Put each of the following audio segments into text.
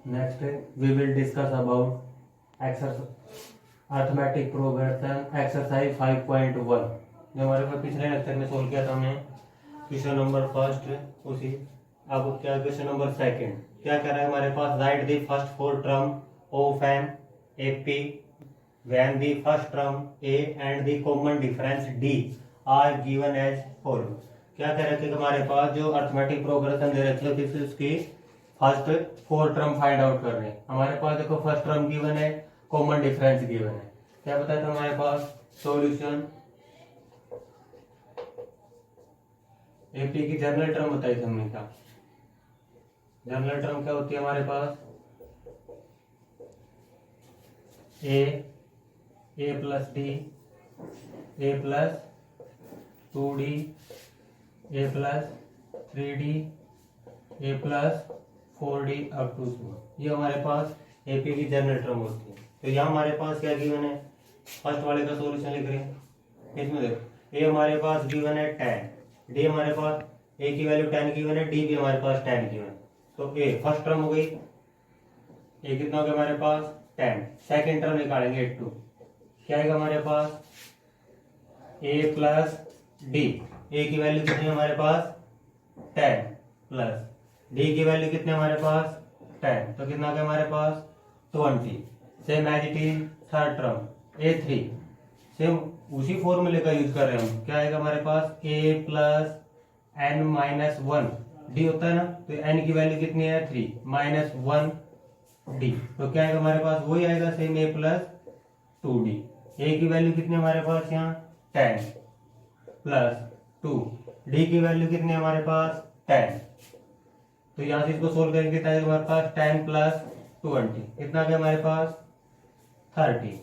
Next we will discuss about arithmetic progression exercise 5.1 जो हमारे पास पिछले लेक्चर में सोल्व किया था हमने। क्वेश्चन नंबर फर्स्ट उसी अब क्या क्वेश्चन नंबर सेकंड क्या कह रहा है हमारे पास, write the first four term of an AP when the first term A and the common difference D are given as follow. क्या कह रहा है कि हमारे पास जो अर्थमेटिक प्रोग्रेशन दे रखी है उसकी first four term find out कर रहे हैं। हमारे पास देखो फर्स्ट टर्म गिवन है, कॉमन डिफरेंस गिवन है। क्या बताया था हमारे पास, सॉल्यूशन एपी की जनरल टर्म बताई थी हमने। क्या जनरल टर्म क्या होती है हमारे पास, A plus D, A plus 2d, A plus 3d, A plus 4d up to 0। ये हमारे पास एपी की जनरल टर्म होती है। तो यहाँ हमारे पास क्या गिवन है, फर्स्ट वाले का सॉल्यूशन लिख रहे हैं। इसमें देखो ए हमारे पास गिवन है 10, डी हमारे पास ए की वैल्यू 10 गिवन है, डी भी हमारे पास 10 गिवन है। तो ए फर्स्ट टर्म हो गई, ए कितना हो गया हमारे पास 10। सेकेंड टर्म निकालेंगे 2, क्या आएगा हमारे पास ए प्लस डी, ए की वैल्यू कितनी है हमारे पास 10 प्लस डी की वैल्यू कितनी हमारे पास 10, तो कितना आ गया हमारे पास 20। Same as it is third term A 3, same उसी फॉर्मूले का यूज कर रहे हैं हम। क्या आएगा हमारे पास A plus N minus 1 D होता है ना, तो एन की वैल्यू कितनी है 3 माइनस 1 डी, तो क्या आएगा हमारे पास वही आएगा सेम ए प्लस 2d। ए की वैल्यू कितनी हमारे पास यहाँ 10 प्लस 2, डी की वैल्यू कितनी है हमारे पास 10। तो यहाँ से इसको सोल्व करेंगे तो हमारे पास 10 प्लस 20 कितना गया हमारे पास 30।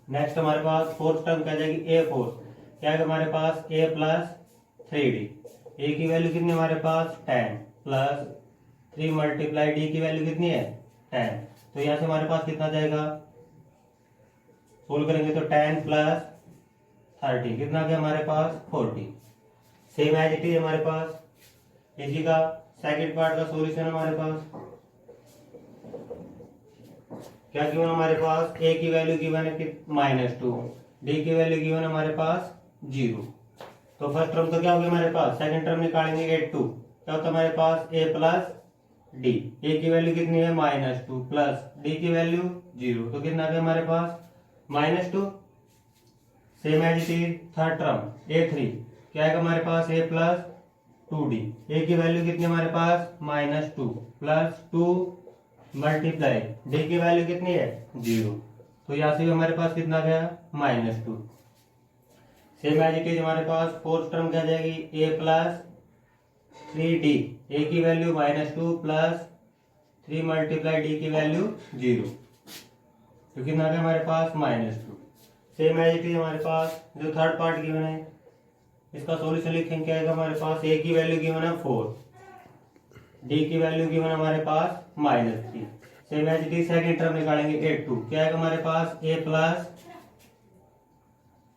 नेक्स्ट हमारे पास फोर्थ टर्म क्या जाएगी ए फोर्थ, क्या है हमारे पास ए प्लस 3d, ए की वैल्यू कितनी हमारे पास 10 प्लस 3 मल्टीप्लाई डी की वैल्यू कितनी है 10। तो यहाँ से हमारे पास कितना जाएगा, सोल्व करेंगे तो 10 प्लस 30 कितना गया हमारे पास 40। सेम एज इट इज हमारे पास इसी का सेकंड पार्ट का सॉल्यूशन हमारे पास क्या गिवन हमारे पास, ए की वैल्यू गिवन है -2, डी की वैल्यू गिवन है हमारे पास 0। तो फर्स्ट टर्म तो क्या हो गया हमारे पास, सेकंड टर्म निकालेंगे 8 2, क्या होता है हमारे पास ए प्लस डी, ए की वैल्यू कितनी है -2 प्लस डी की वैल्यू 0, तो कितना आ गया हमारे पास -2। Same as it is third term A 3, क्या आएगा हमारे पास ए प्लस 2d, ए की वैल्यू कितनी हमारे पास -2 प्लस 2 मल्टीप्लाई डी की वैल्यू कितनी है 0, तो यहाँ से भी हमारे पास कितना गया -2। सेम एज इट इज हमारे पास फोर्थ टर्म क्या जाएगी ए प्लस 3d, ए की वैल्यू -2 प्लस 3 मल्टीप्लाई डी की वैल्यू 0, तो कितना गया हमारे पास -2। सेम एज इट इज हमारे पास जो थर्ड पार्ट गिवन है इसका सॉल्यूशन लिखेंगे, क्या आएगा हमारे पास ए की वैल्यू गिवन है 4, डी की वैल्यू गिवन है हमारे पास -3। Same as it is second term निकालेंगे 8 2, क्या आएगा हमारे पास ए प्लस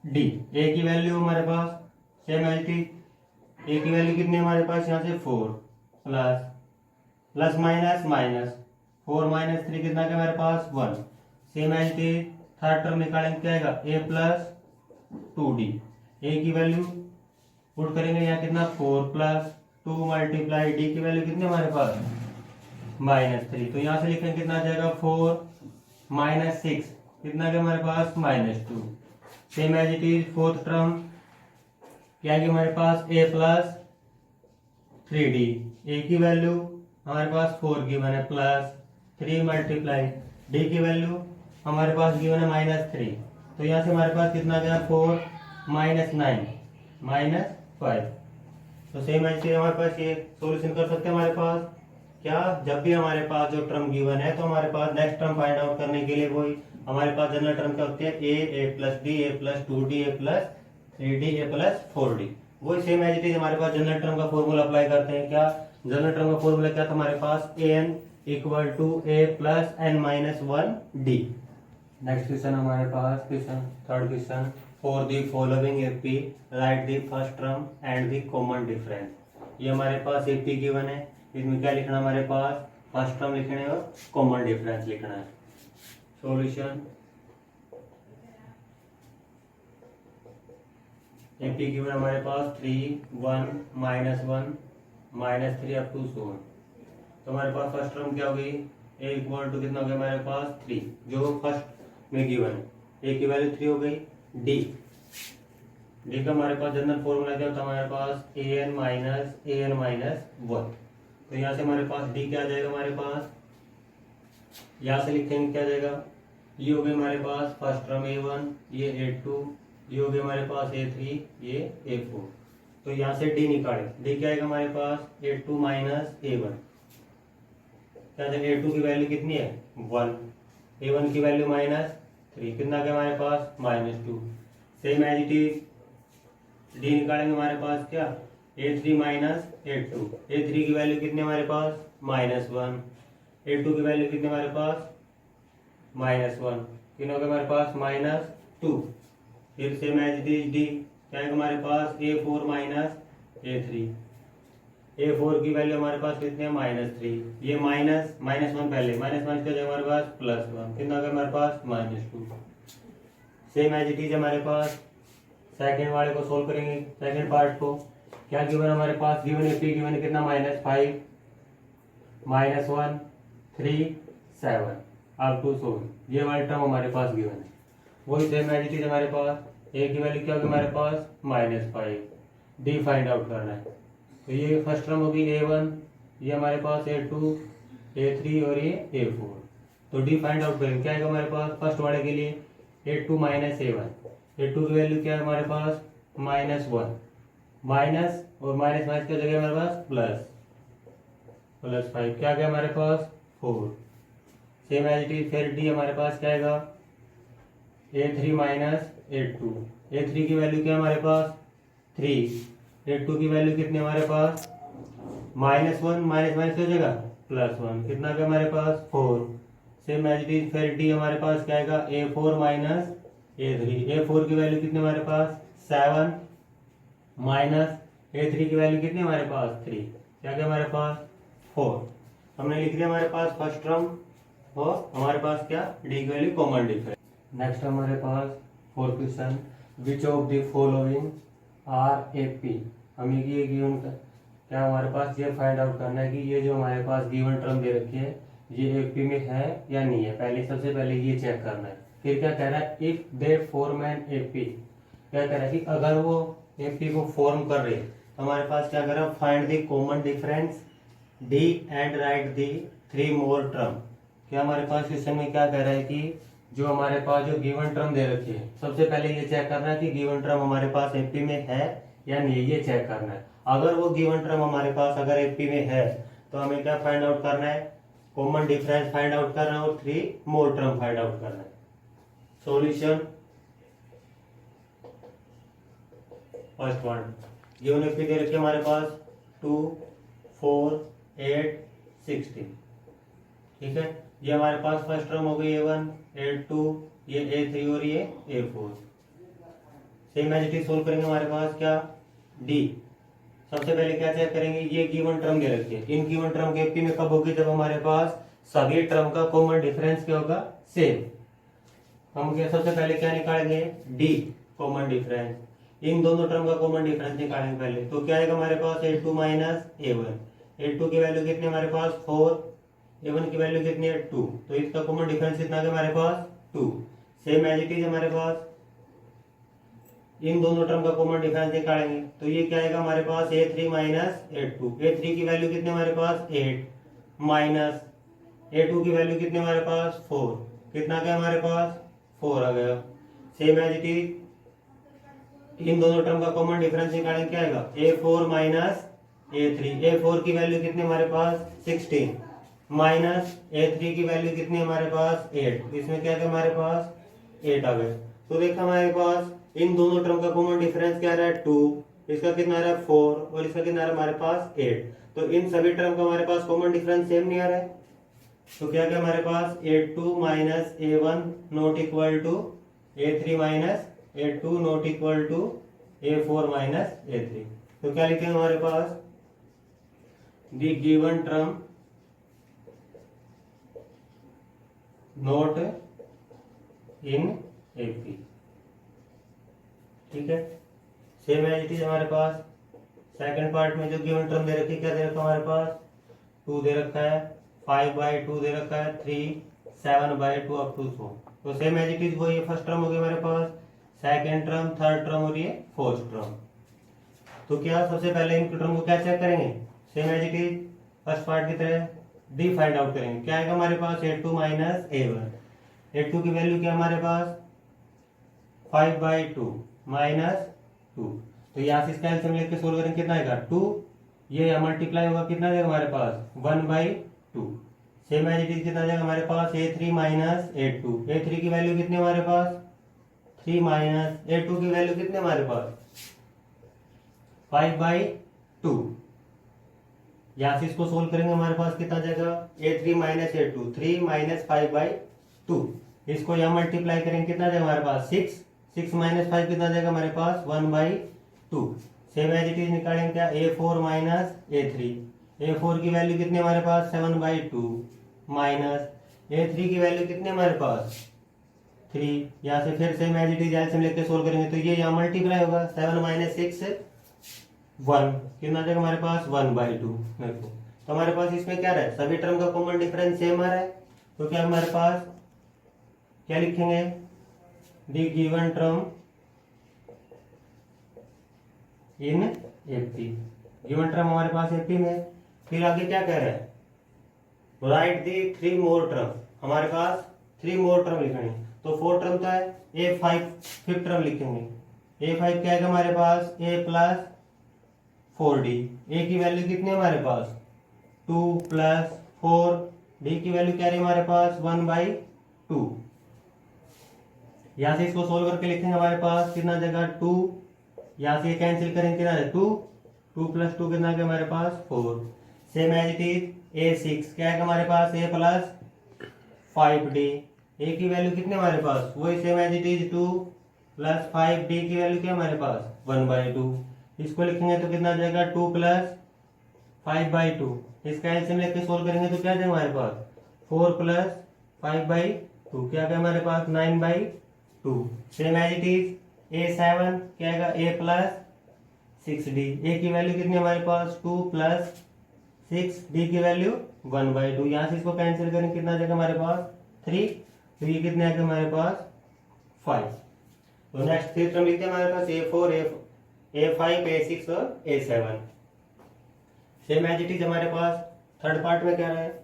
डी, ए की वैल्यू हमारे पास same as it is A की वैल्यू कितनी है हमारे पास यहाँ से 4 plus plus minus minus 4 minus 3 कितना क्या हमारे पास 1। Same as it is third term निकालेंगे, क्या आएगा ए प्लस 2d, ए की वैल्यू पुट करेंगे यहाँ कितना 4 प्लस 2 मल्टीप्लाई डी की वैल्यू कितनी हमारे पास -3, तो यहाँ से लिखेंगे कितना आ जाएगा 4 माइनस 6 कितना क्या हमारे पास -2। Same as it is fourth term क्या है हमारे पास ए प्लस 3d, ए की वैल्यू हमारे पास 4 गिवन है प्लस 3 मल्टीप्लाई डी की वैल्यू हमारे पास गिवन है -3, तो यहाँ से हमारे पास कितना गया 4 माइनस 9 -5। तो सेम ऐसे हमारे पास ये सॉल्यूशन कर सकते हैं हमारे पास क्या, जब भी हमारे पास जो टर्म गिवन है तो हमारे पास नेक्स्ट टर्म फाइंड आउट करने के लिए वही हमारे पास जनरल टर्म क्या होती है ए plus D, A plus 2d, A plus 3d, A plus 4d। वही सेम एज इट इज हमारे पास जनरल टर्म का फॉर्मूला अप्लाई करते हैं। क्या जनरल टर्म का फॉर्मूला क्या था हमारे पास, an equal to A plus N minus 1d। Next question हमारे पास question third question, for the following AP write the first term and the common difference. ये हमारे पास एपी गिवन है, इसमें क्या लिखना हमारे पास फर्स्ट टर्म लिखना है और कॉमन डिफरेंस लिखना है। सॉल्यूशन एपी गिवन हमारे पास 3 1 -1 -3 अप टू सो। तो हमारे पास फर्स्ट टर्म क्या हो गई, ए इक्वल टू कितना हो गया हमारे पास 3, जो फर्स्ट में गिवन है। ए की वैल्यू 3 हो गई। डी का हमारे पास जनरल फॉर्मूला क्या होता है हमारे पास an माइनस 1। तो यहाँ से हमारे पास डी क्या आ जाएगा हमारे पास, यहाँ से लिखेंगे क्या आ जाएगा, ये हो गया हमारे पास फर्स्ट टर्म a1, ये a2, ये हो गया हमारे पास a3, ये a4। तो यहाँ से डी निकालें, डी क्या आएगा हमारे पास a2 माइनस a1। क्या जाएगा, a2 की वैल्यू कितनी है 1, a1 की वैल्यू -3, कितना गया हमारे पास -2। Same as it is D निकालेंगे हमारे पास क्या a3 माइनस a2, a3 की वैल्यू कितनी हमारे पास -1, a2 की वैल्यू कितनी हमारे पास -1, कितना हो गया हमारे पास -2। फिर same as it is D क्या है हमारे पास a4 माइनस a3, a4 की वैल्यू हमारे पास कितनी है -3, ये -1 पहले -1 क्या जाएगा हमारे पास +1, कितना हो गया हमारे पास -2। सेम एज इट इज हमारे पास सेकंड वाले को सोल्व करेंगे, सेकंड पार्ट को। क्या गिवन हमारे पास, गिवन एपी गिवन कितना -5 -1 3 7 अप टू सो, ये वाला टर्म हमारे पास गिवन है। वही सेम एज इट इज हमारे पास ए की वैल्यू क्या होगी हमारे पास -5, डी फाइंड आउट करना है। तो ये फर्स्ट टर्म होगी a1, ये हमारे पास a2 a3 और ये a4। तो डी फाइंड आउट करेंगे, क्या आएगा हमारे पास फर्स्ट वाले के लिए a2 माइनस a1, a2 की वैल्यू क्या है हमारे पास -1, माइनस और माइनस माइनस क्या जगह हमारे पास +5, क्या गया हमारे पास 4। सेम एज इट इज फिर डी हमारे पास क्या आएगा a3 माइनस a2, a3 की वैल्यू क्या है हमारे पास 3, a2 की वैल्यू कितनी हमारे पास -1 माइनस माइनस हो जाएगा +1, कितना क्या हमारे पास 4। सेम एज इट इज फिर डी हमारे पास क्या आएगा a4 माइनस a3, a4 की वैल्यू कितनी हमारे पास 7 माइनस a3 की वैल्यू कितनी हमारे पास 3, क्या क्या हमारे पास 4। हमने लिख दिया हमारे पास फर्स्ट टर्म और हमारे पास क्या डी की वैल्यू कॉमन डिफरेंस। नेक्स्ट हमारे पास fourth question, which of the following are AP. हमें ये गिवन क्या हमारे पास ये फाइंड आउट करना है कि ये जो हमारे पास गिवन टर्म दे रखी है ये एपी में है या नहीं है। पहले सबसे पहले ये चेक करना है। फिर क्या कह रहा है, if they form an AP, क्या कह रहा है कि अगर वो एपी को फॉर्म कर रहे तो हमारे पास क्या कर रहा है, find the common difference D and right the 3 more term. क्या हमारे पास क्वेश्चन में क्या कह रहा है कि जो हमारे पास जो गिवन टर्म दे रखी है सबसे पहले ये चेक करना है कि गिवन टर्म हमारे पास एपी में है या नहीं है, ये चेक करना है। अगर वो गिवन टर्म हमारे पास अगर एपी में है तो हमें क्या फाइंड आउट करना है, कॉमन डिफरेंस फाइंड आउट करना है और 3 मोर टर्म फाइंड आउट करना है। Solution first one, given AP दे रखी है हमारे पास 2 4 8 16, ठीक है। ये हमारे पास फर्स्ट टर्म हो गई a1 a2, ये a3 और ये a4। Same as it is solve करेंगे हमारे पास क्या डी। सबसे पहले क्या चेक करेंगे, ये गिवन टर्म दे रखी है, इन गिवन टर्म के एपी में कब होगी, जब हमारे पास सभी टर्म का कॉमन डिफरेंस क्या होगा सेम। हम क्या सबसे पहले क्या निकालेंगे डी कॉमन डिफरेंस, इन दोनों टर्म का कॉमन डिफरेंस निकालेंगे पहले। तो क्या आएगा हमारे पास a2 माइनस a1, a2 की वैल्यू कितनी हमारे पास 4, a1 की वैल्यू कितनी है 2, तो इसका कॉमन डिफरेंस कितना है हमारे पास 2। सेम एज इट इज हमारे पास इन दोनों टर्म का कॉमन डिफरेंस निकालेंगे। तो ये क्या आएगा हमारे पास a3 माइनस a2, a3 की वैल्यू कितनी हमारे पास 8 माइनस a2 की वैल्यू कितनी हमारे पास 4, कितना क्या हमारे पास 4 आ गया। Same as it is in दोनों टर्म का कॉमन डिफरेंस निकालेंगे, क्या आएगा a4 माइनस a3, a4 की वैल्यू कितनी हमारे पास 16 माइनस a3 की वैल्यू कितनी हमारे पास 8, इसमें क्या है हमारे पास 8 आ गए। तो देखा हमारे पास इन दोनों टर्म का कॉमन डिफरेंस क्या आ रहा है 2, इसका कितना आ रहा है 4 और इसका कितना आ रहा है हमारे पास 8। तो इन सभी टर्म का हमारे पास कॉमन डिफरेंस सेम नहीं आ रहा है। तो क्या क्या हमारे पास a2 minus a1 not equal to a3 minus a2 not equal to a4 minus a3। तो क्या लिखेंगे हमारे पास the given term not in AP. ठीक है, सेम एज इट इज हमारे पास सेकंड पार्ट में जो गिवन टर्म दे रखी, क्या दे रखा हमारे पास 2 दे रखा है, 5/2 दे रखा है, 3, 7/2 अप टू सो। तो सेम एज इट इज वो ये फर्स्ट टर्म हो गया हमारे पास, सेकंड टर्म, थर्ड टर्म और ये फोर्थ टर्म। तो क्या सबसे पहले इन टर्म को क्या चेक करेंगे, same as it is first part की तरह डी फाइंड आउट करेंगे। क्या आएगा हमारे पास a2 माइनस a1। a2 की वैल्यू क्या हमारे पास 5/2 माइनस 2। तो यहाँ से इसका एल्सियम लेके सोल्व करेंगे, कितना आएगा 2, ये मल्टीप्लाई होगा कितना जाएगा हमारे पास 1/2। सेम एज इट इज कितना जाएगा हमारे पास a3 माइनस a2। a3 की वैल्यू कितनी हमारे पास 3 माइनस a2 की वैल्यू कितनी हमारे पास 5/2। यहाँ से इसको सोल्व करेंगे हमारे पास कितना जाएगा a3 माइनस a2, 3 माइनस 5/2। इसको यहाँ मल्टीप्लाई करेंगे कितना जाएगा हमारे पास 6, 6 माइनस 5 कितना जाएगा हमारे पास 1/2। सेम एज इट इज निकालेंगे क्या a4 माइनस a3। a4 की वैल्यू कितनी हमारे पास 7/2 माइनस a3 की वैल्यू कितनी हमारे पास 3। यहाँ से फिर सेम एज इट इज एल्सियम लेके सोल्व करेंगे तो ये यहाँ मल्टीप्लाई होगा 7 माइनस 6 1 कितना जाएगा हमारे पास 1/2। देखो तो हमारे पास इसमें क्या रहा है, सभी टर्म का कॉमन डिफरेंस सेम आ रहा है। तो क्या हमारे पास क्या लिखेंगे, the given term in AP. Given term हमारे पास एपी में। फिर आगे क्या कह रहा है, राइट दी 3 मोर टर्म। हमारे पास 3 मोर टर्म लिखने, तो 4 टर्म तो है, a5 फिफ्थ टर्म लिखेंगे। a5 क्या है हमारे पास a प्लस 4d। a की वैल्यू कितनी है हमारे पास 2 प्लस 4, d की वैल्यू क्या रही हमारे पास 1/2। यहां से इसको सोल्व करके लिखेंगे हमारे पास कितना जगह 2, यहां से कैंसिल करेंगे कितना है 2, 2 प्लस 2 कितना है हमारे पास 4। Same as it is a6 क्या है हमारे पास a प्लस 5d। a की वैल्यू कितनी हमारे पास वही same as it is 2 plus 5d की वैल्यू क्या हमारे पास 1/2। इसको लिखेंगे तो कितना जाएगा 2 प्लस 5/2। इसका एलसीएम लेके सोल्व करेंगे तो क्या जाएगा हमारे पास 4 प्लस 5/2 क्या है हमारे पास 9/2। Same as it is a7 क्या आएगा a प्लस 6d। a की वैल्यू कितनी हमारे पास 2 प्लस 6d की वैल्यू 1/2। यहाँ से इसको कैंसिल करेंगे कितना जाएगा हमारे पास 3, तो ये कितने आएगा हमारे पास 5। तो नेक्स्ट थ्री टर्म लिखते हैं हमारे पास a4 a5 a6 और a7। Same as it is हमारे पास थर्ड पार्ट में क्या रहा है,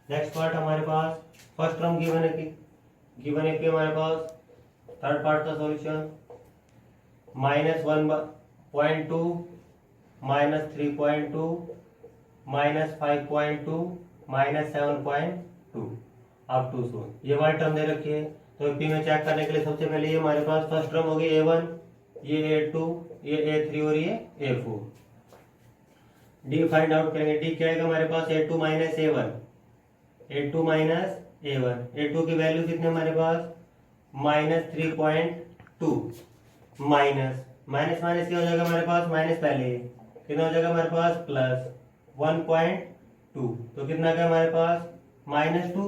नेक्स्ट पार्ट हमारे पास फर्स्ट टर्म गिवन है कि हमारे पास थर्ड पार्ट का सॉल्यूशन -1.2 -3.2 -5.2 -7.2 अप टू सो ये वाली टर्म दे रखी है। तो एपी में चेक करने के लिए सबसे पहले ये हमारे पास फर्स्ट टर्म होगी a1, ये a2, ये a3 और ये a4। डी फाइंड आउट करेंगे, डी क्या आएगा हमारे पास a2 minus a1, a2 minus a1। a2 की वैल्यू कितनी हमारे पास -3.2 माइनस माइनस माइनस क्या हो जाएगा हमारे पास माइनस पहले कितना हो जाएगा हमारे पास प्लस 1.2, तो कितना क्या हमारे पास -2।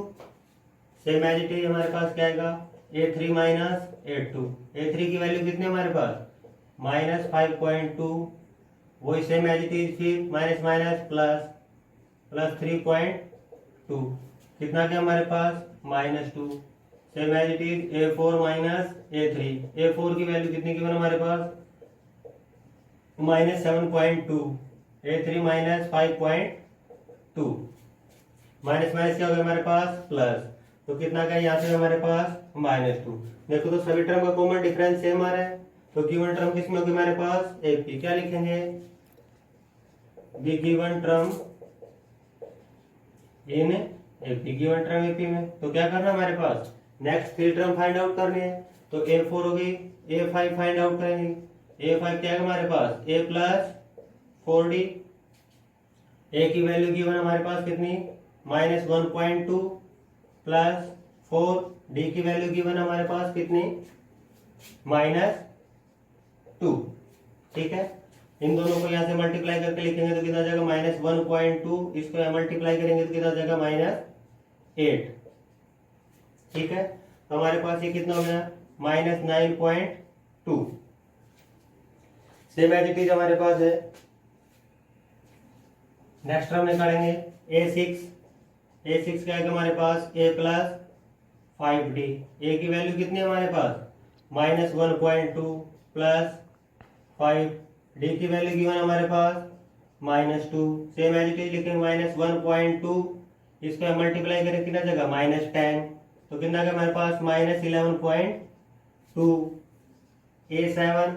सेम एज इट इज हमारे पास क्या आएगा a3 माइनस a2। a3 की वैल्यू कितनी हमारे पास -5.2, वही सेम एज इट इज फिर माइनस माइनस प्लस 3.2 कितना क्या हमारे पास -2। Same as it is a4 minus a3। a4 की वैल्यू कितनी की हमारे पास -7.2, a3 माइनस 5.2 माइनस माइनस क्या होगा हमारे पास प्लस, तो कितना का यहाँ से हमारे पास -2। देखो तो सभी टर्म का कॉमन डिफरेंस सेम आ रहा है। तो गिवन टर्म किसमें होगी हमारे पास एपी, क्या लिखेंगे given term in AP, given term AP में। तो क्या करना हमारे पास next three term find out करनी है। तो a4 होगी, a5 फाइंड आउट करेंगे। a5 क्या है हमारे पास a प्लस 4d। a की वैल्यू गिवन हमारे पास कितनी -1.2 प्लस 4, डी की वैल्यू गिवन हमारे पास कितनी, -2। ठीक है, इन दोनों को यहाँ से मल्टीप्लाई करके लिखेंगे तो कितना जाएगा, -1.2, इसको यहाँ मल्टीप्लाई करेंगे तो कितना जाएगा, -8। ठीक है, तो हमारे पास ये कितना हो गया, -9.2। सेम एज इट इज हमारे पास है, नेक्स्ट टर्म निकालेंगे a6 क्या है हमारे पास, a प्लस 5d, a की वैल्यू कितनी है हमारे पास, -1.2 प्लस 5, d की वैल्यू गिवन हमारे पास -2। सेम एज इट इज लिखेंगे, -1.2, इसको मल्टीप्लाई करें कितना जगह, -10, तो कितना का हमारे पास, -11.2। a7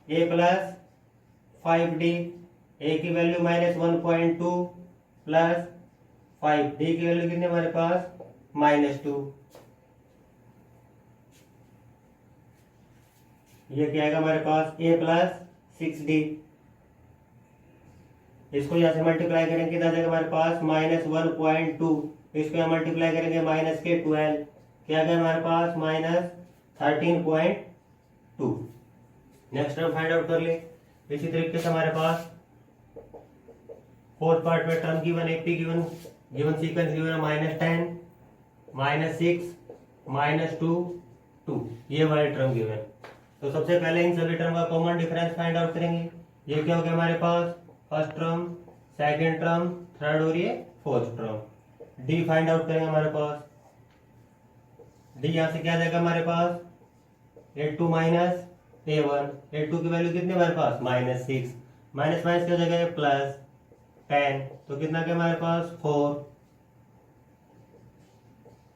a plus 5d, a की वैल्यू -1.2 प्लस 5, d की वैल्यू कितनी हमारे पास, -2। ये क्या आएगा हमारे पास, a प्लस 6d, इसको यहां से मल्टीप्लाई करेंगे कितना जाएगा हमारे पास, -1.2, इसको यहां मल्टीप्लाई करेंगे -12, क्या गया हमारे पास, -13.2। नेक्स्ट टर्म फाइंड आउट कर ले। इसी तरीके से हमारे पास फोर्थ पार्ट में term given, AP given sequence given है, -10, -6, -2, 2, ये वाले टर्म गिवन। तो सबसे पहले इन सभी टर्म का कॉमन डिफरेंस फाइंड आउट करेंगे। ये क्या हो गया हमारे पास, first term, second term, third और ये fourth term. D find out करेंगे हमारे पास, डी यहां से क्या जाएगा हमारे पास, a2 माइनस a1, a2 की वैल्यू कितनी हमारे पास, -6, माइनस माइनस क्या जगह है, प्लस 10, तो कितना क्या हमारे पास, 4,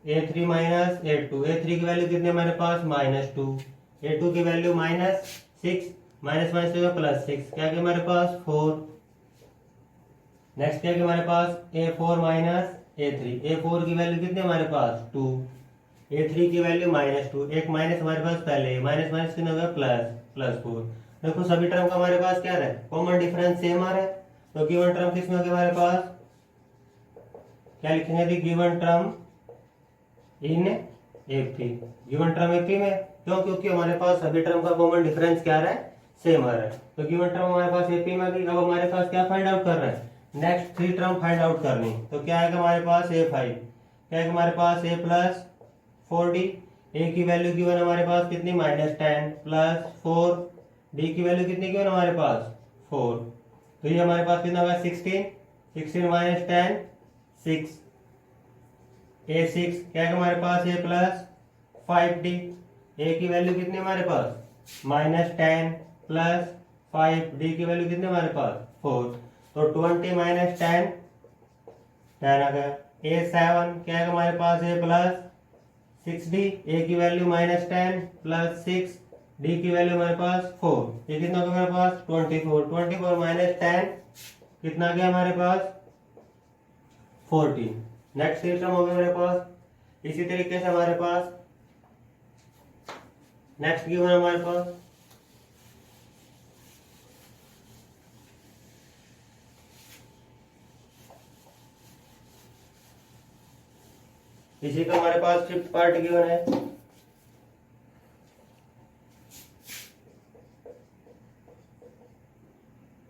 a3 माइनस a2, a3 की वैल्यू कितनी हमारे पास, -2, a2 की वैल्यू -6, माइनस माइनस क्या प्लस 6, क्या क्या हमारे पास, 4। नेक्स्ट क्या क्या हमारे पास, a4 माइनस a3, a4 की वैल्यू कितनी हमारे पास, 2, a3 की वैल्यू -2, एक माइनस हमारे पास पहले, माइनस माइनस कितना होगा, प्लस 4। देखो सभी टर्म का हमारे पास क्या है, कॉमन डिफरेंस सेम आ रहा है, तो गिवन टर्म किसमें हो गया हमारे पास, क्या लिखेंगे, given term in AP, given term AP में, क्यों, क्योंकि हमारे पास सभी टर्म का कॉमन डिफरेंस क्या आ रहा है, सेम आ रहा है। तो गिवन टर्म हमारे पास एपी में आ गई। अब हमारे पास क्या फाइंड आउट कर रहे हैं, नेक्स्ट 3 टर्म फाइंड आउट करनी। तो क्या आएगा हमारे पास, a5, क्या है हमारे पास, a प्लस 4d, a की वैल्यू गिवन हमारे पास कितनी, -10 प्लस 4, d की वैल्यू कितनी गिवन हमारे पास, 4, तो ये हमारे पास कितना होगा, 16 माइनस 10, 6, a6 क्या है हमारे पास, a प्लस 5d, a की वैल्यू कितनी हमारे पास, -10 प्लस 5, d की वैल्यू कितनी हमारे पास, 4, तो 20 माइनस 10 आ गया। a7 क्या है हमारे पास, a प्लस 6d, a की वैल्यू -10 प्लस 6, d की वैल्यू हमारे पास 4, ये कितना होगा हमारे पास, 24 माइनस 10 कितना गया हमारे पास, 14। नेक्स्ट सिस्टम हो गया हमारे पास। इसी तरीके से हमारे पास नेक्स्ट गिवन हमारे पास इसी का हमारे पास फिफ्थ पार्ट गिवन है।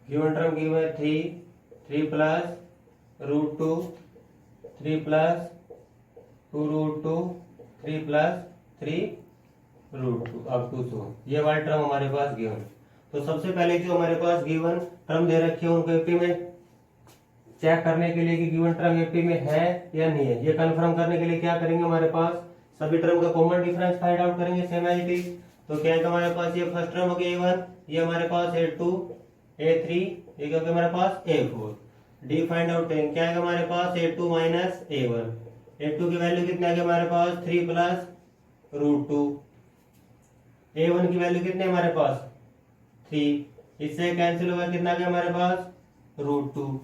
गिवन टर्म गिवन है 3 plus √2, 3 plus 2√2, 3 plus 3√2 up to 2, ये वाला टर्म हमारे पास गिवन। तो सबसे पहले जो हमारे पास गिवन टर्म दे रखे हैं उनको एपी में चेक करने के लिए कि गिवन टर्म एपी में है या नहीं है, ये कंफर्म करने के लिए क्या करेंगे, हमारे पास सभी टर्म का कॉमन डिफरेंस फाइंड आउट करेंगे सेम एज इट इज। तो क्या है हमारे पास, ये फर्स्ट टर्म हो गया a1, ये हमारे पास a2, a3, ये क्या हमारे पास a4। डी फाइंड आउट करेंगे, क्या है हमारे पास a2 माइनस a1, a2 की वैल्यू कितनी आ गई हमारे पास, 3 प्लस √2, a1 की वैल्यू कितनी हमारे पास 3, इससे कैंसिल होगा कितना गया हमारे पास √2।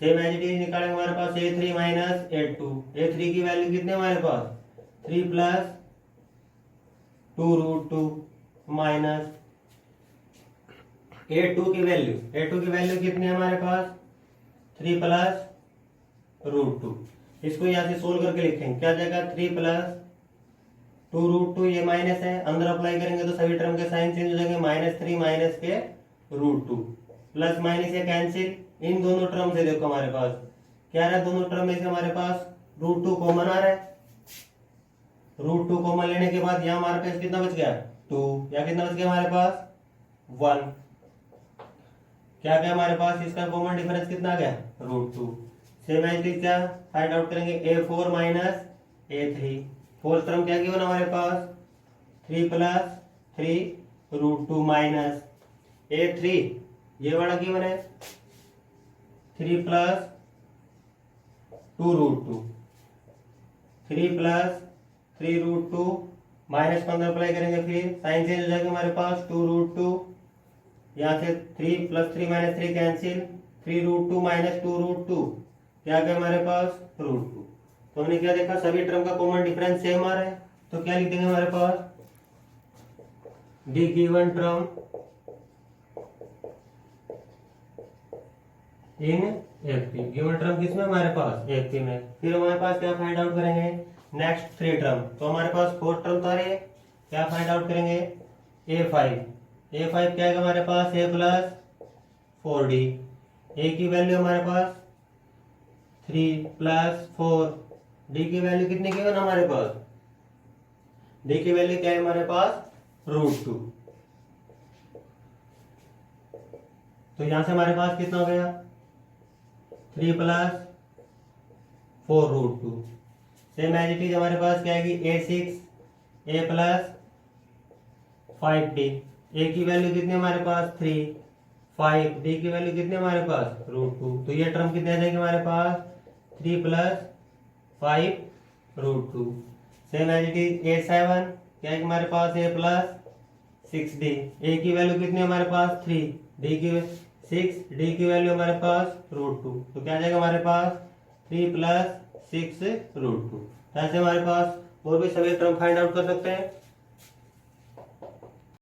सेम एज इट इज निकालेंगे हमारे पास a3 माइनस a2, a3 की वैल्यू कितने हमारे पास 3 प्लस 2√2 माइनस a2 की वैल्यू कितनी है हमारे पास 3 प्लस √2। इसको यहाँ से सोल्व करके लिखेंगे, क्या जाएगा 3 प्लस 2 √2, ये माइनस है, अंदर अप्लाई करेंगे तो सभी टर्म के साइन चेंज हो जाएंगे, -3 माइनस के √2, प्लस माइनस ये कैंसिल, इन दोनों टर्म से देखो हमारे पास क्या आ रहा है, दोनों टर्म में से हमारे पास √2 कॉमन आ रहा है। √2 कॉमन लेने के बाद यहाँ हमारे पास कितना बच गया 2, या कितना बच गया हमारे पास 1, क्या क्या हमारे पास इसका कॉमन डिफरेंस कितना आ गया √2। सेम एज इट क्या फाइंड आउट करेंगे, A4 minus A3, fourth term क्या गिवन हमारे पास 3 प्लस 3 √2 माइनस A3, ये वाला गिवन है 3 प्लस 2 √2, 3 प्लस 3 √2 माइनस को अंदर अप्लाई करेंगे, फिर साइन चेंज हो जाएगा हमारे पास 2 √2, यहाँ से 3 प्लस 3 माइनस 3 कैंसिल, 3 √2 माइनस 2 √2, क्या क्या हमारे पास √2। तो हमने क्या देखा, सभी टर्म का कॉमन डिफरेंस सेम आ रहा है, तो क्या लिख देंगे हमारे पास the given term in FP, given term किसमें हमारे पास एफपी में। फिर हमारे पास क्या फाइंड आउट करेंगे, नेक्स्ट 3 टर्म, तो हमारे पास 4 टर्म तो आ रहे हैं, क्या फाइंड आउट करेंगे A5 क्या है हमारे पास A प्लस 4D, A की वैल्यू हमारे पास 3 प्लस 4, D की वैल्यू कितनी की हमारे पास, D की वैल्यू क्या है हमारे पास √2, तो यहां से हमारे पास कितना हो गया 3 plus 4 √2। Same as it is हमारे पास क्या आएगी A6 A plus 5D, A की वैल्यू कितनी हमारे पास 3 5, D की वैल्यू कितनी हमारे पास √2, तो ये टर्म कितने आ जाएंगे हमारे पास 3 plus 5 √2। Same as it is A7 क्या है हमारे पास A प्लस 6D, A की वैल्यू कितनी हमारे पास 3, D की 6, D की वैल्यू हमारे पास √2, तो क्या आ जाएगा हमारे पास 3 प्लस 6 √2। ऐसे हमारे पास और भी सभी टर्म फाइंड आउट कर सकते हैं।